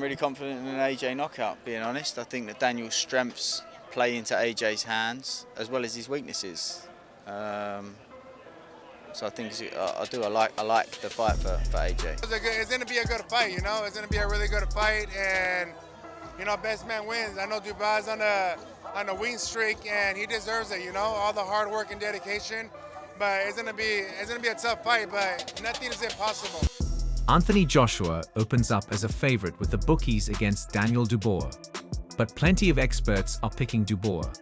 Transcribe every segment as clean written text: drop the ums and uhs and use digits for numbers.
Really confident in an AJ knockout, being honest. I think that Daniel's strengths play into AJ's hands as well as his weaknesses. So I think I like the fight for AJ. It's going to be a good fight, you know. It's going to be a really good fight, and you know, best man wins. I know Dubois on a win streak, and he deserves it. You know, all the hard work and dedication. But it's going to be a tough fight, but nothing is impossible. Anthony Joshua opens up as a favorite with the bookies against Daniel Dubois, but plenty of experts are picking Dubois,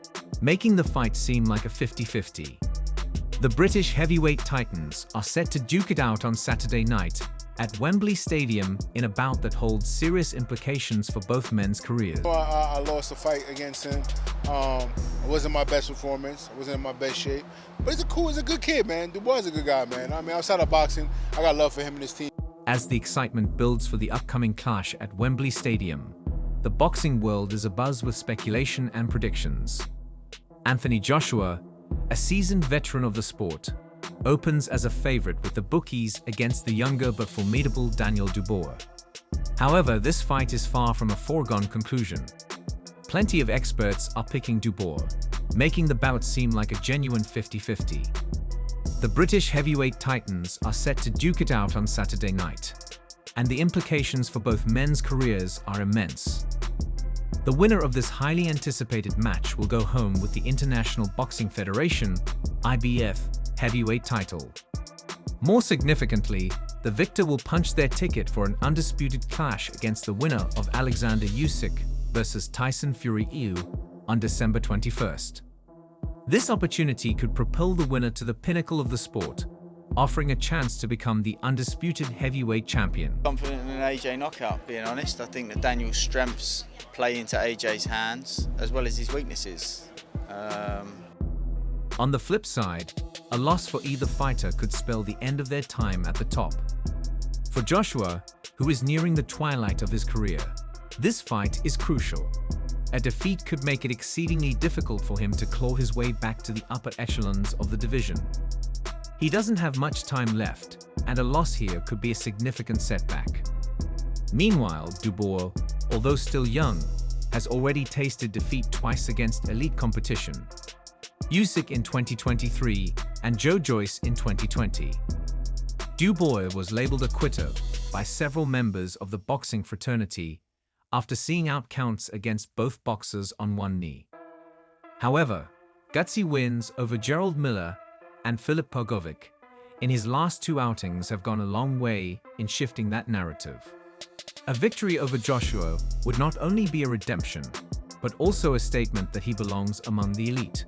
making the fight seem like a 50-50. The British heavyweight titans are set to duke it out on Saturday night at Wembley Stadium in a bout that holds serious implications for both men's careers. I lost the fight against him. It wasn't my best performance. I wasn't in my best shape. But he's a good kid, man. Dubois is a good guy, man. I mean, outside of boxing, I got love for him and his team. As the excitement builds for the upcoming clash at Wembley Stadium, the boxing world is abuzz with speculation and predictions. Anthony Joshua, a seasoned veteran of the sport, opens as a favorite with the bookies against the younger but formidable Daniel Dubois. However, this fight is far from a foregone conclusion. Plenty of experts are picking Dubois, making the bout seem like a genuine 50-50. The British heavyweight titans are set to duke it out on Saturday night, and the implications for both men's careers are immense. The winner of this highly anticipated match will go home with the International Boxing Federation (IBF) heavyweight title. More significantly, the victor will punch their ticket for an undisputed clash against the winner of Alexander Usyk versus Tyson Fury on December 21st. This opportunity could propel the winner to the pinnacle of the sport, offering a chance to become the undisputed heavyweight champion. Confident in an AJ knockout, being honest. I think that Daniel's strengths play into AJ's hands as well as his weaknesses. On the flip side, a loss for either fighter could spell the end of their time at the top. For Joshua, who is nearing the twilight of his career, this fight is crucial. A defeat could make it exceedingly difficult for him to claw his way back to the upper echelons of the division. He doesn't have much time left, and a loss here could be a significant setback. Meanwhile, Dubois, although still young, has already tasted defeat twice against elite competition: Usyk in 2023 and Joe Joyce in 2020. Dubois was labeled a quitter by several members of the boxing fraternity after seeing out counts against both boxers on one knee. However, gutsy wins over Gerald Miller and Filip Pugovic in his last two outings have gone a long way in shifting that narrative. A victory over Joshua would not only be a redemption, but also a statement that he belongs among the elite.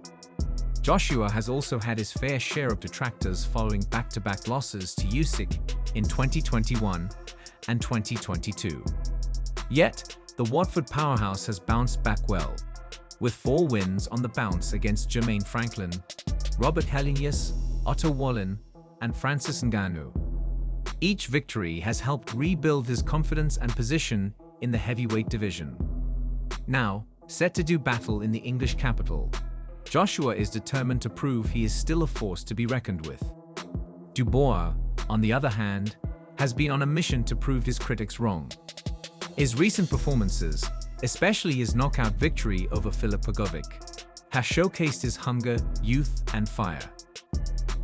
Joshua has also had his fair share of detractors following back-to-back losses to Usyk in 2021 and 2022. Yet, the Watford powerhouse has bounced back well, with 4 wins on the bounce against Jermaine Franklin, Robert Helenius, Otto Wallin, and Francis Ngannou. Each victory has helped rebuild his confidence and position in the heavyweight division. Now, set to do battle in the English capital, Joshua is determined to prove he is still a force to be reckoned with. Dubois, on the other hand, has been on a mission to prove his critics wrong. His recent performances, especially his knockout victory over Filip Pugovic, has showcased his hunger, youth, and fire.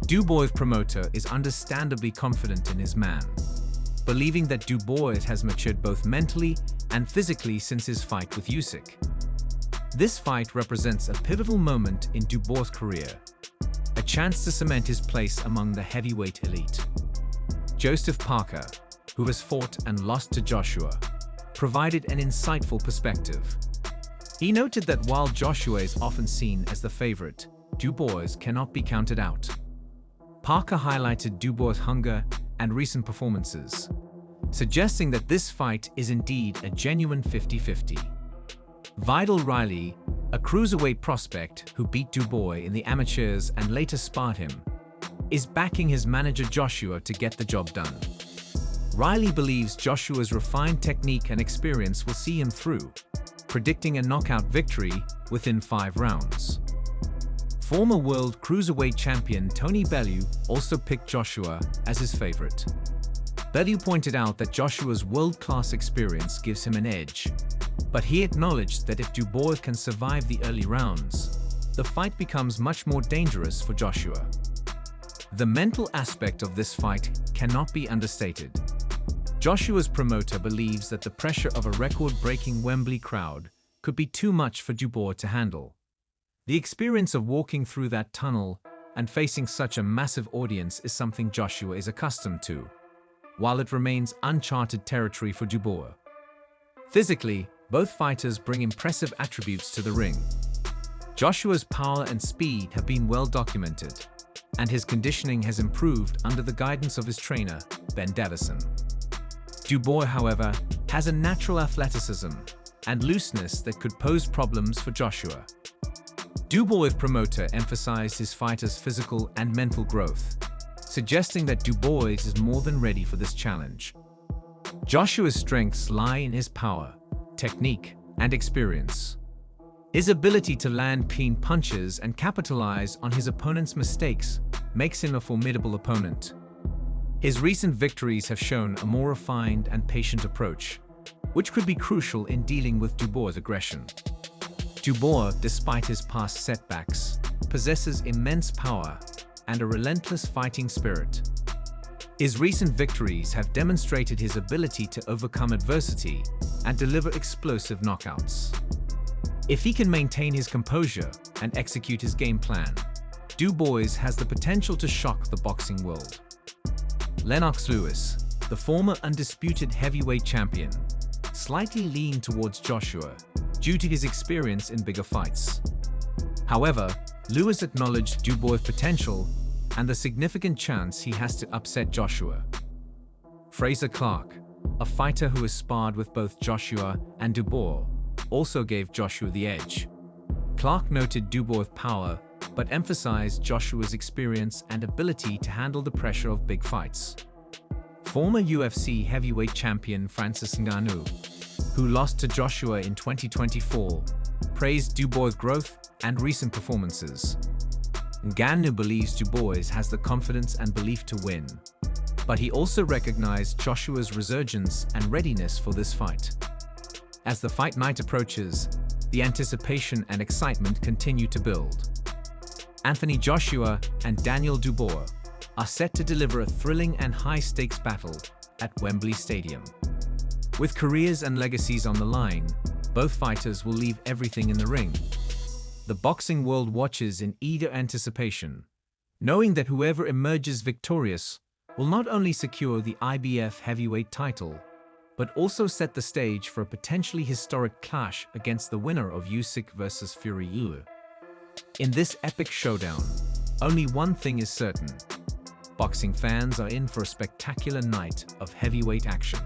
Dubois' promoter is understandably confident in his man, believing that Dubois has matured both mentally and physically since his fight with Usyk. This fight represents a pivotal moment in Dubois' career, a chance to cement his place among the heavyweight elite. Joseph Parker, who has fought and lost to Joshua, provided an insightful perspective. He noted that while Joshua is often seen as the favorite, Dubois cannot be counted out. Parker highlighted Dubois' hunger and recent performances, suggesting that this fight is indeed a genuine 50-50. Vidal Riley, a cruiserweight prospect who beat Dubois in the amateurs and later sparred him, is backing his manager Joshua to get the job done. Riley believes Joshua's refined technique and experience will see him through, predicting a knockout victory within 5 rounds. Former world cruiserweight champion Tony Bellew also picked Joshua as his favorite. Bellew pointed out that Joshua's world-class experience gives him an edge, but he acknowledged that if Dubois can survive the early rounds, the fight becomes much more dangerous for Joshua. The mental aspect of this fight cannot be understated. Joshua's promoter believes that the pressure of a record-breaking Wembley crowd could be too much for Dubois to handle. The experience of walking through that tunnel and facing such a massive audience is something Joshua is accustomed to, while it remains uncharted territory for Dubois. Physically, both fighters bring impressive attributes to the ring. Joshua's power and speed have been well documented, and his conditioning has improved under the guidance of his trainer, Ben Davison. Dubois, however, has a natural athleticism and looseness that could pose problems for Joshua. Dubois' promoter emphasized his fighter's physical and mental growth, suggesting that Dubois is more than ready for this challenge. Joshua's strengths lie in his power, technique, and experience. His ability to land clean punches and capitalize on his opponent's mistakes makes him a formidable opponent. His recent victories have shown a more refined and patient approach, which could be crucial in dealing with Dubois' aggression. Dubois, despite his past setbacks, possesses immense power and a relentless fighting spirit. His recent victories have demonstrated his ability to overcome adversity and deliver explosive knockouts. If he can maintain his composure and execute his game plan, Dubois has the potential to shock the boxing world. Lennox Lewis, the former undisputed heavyweight champion, slightly leaned towards Joshua due to his experience in bigger fights. However, Lewis acknowledged Dubois' potential and the significant chance he has to upset Joshua. Fraser Clark, a fighter who has sparred with both Joshua and Dubois, also gave Joshua the edge. Clark noted Dubois' power, but emphasized Joshua's experience and ability to handle the pressure of big fights. Former UFC heavyweight champion Francis Ngannou, who lost to Joshua in 2024, praised Dubois' growth and recent performances. Ngannou believes Dubois has the confidence and belief to win, but he also recognized Joshua's resurgence and readiness for this fight. As the fight night approaches, the anticipation and excitement continue to build. Anthony Joshua and Daniel Dubois are set to deliver a thrilling and high-stakes battle at Wembley Stadium. With careers and legacies on the line, both fighters will leave everything in the ring. The boxing world watches in eager anticipation, knowing that whoever emerges victorious will not only secure the IBF heavyweight title, but also set the stage for a potentially historic clash against the winner of Usyk vs Fury. In this epic showdown, only one thing is certain: boxing fans are in for a spectacular night of heavyweight action.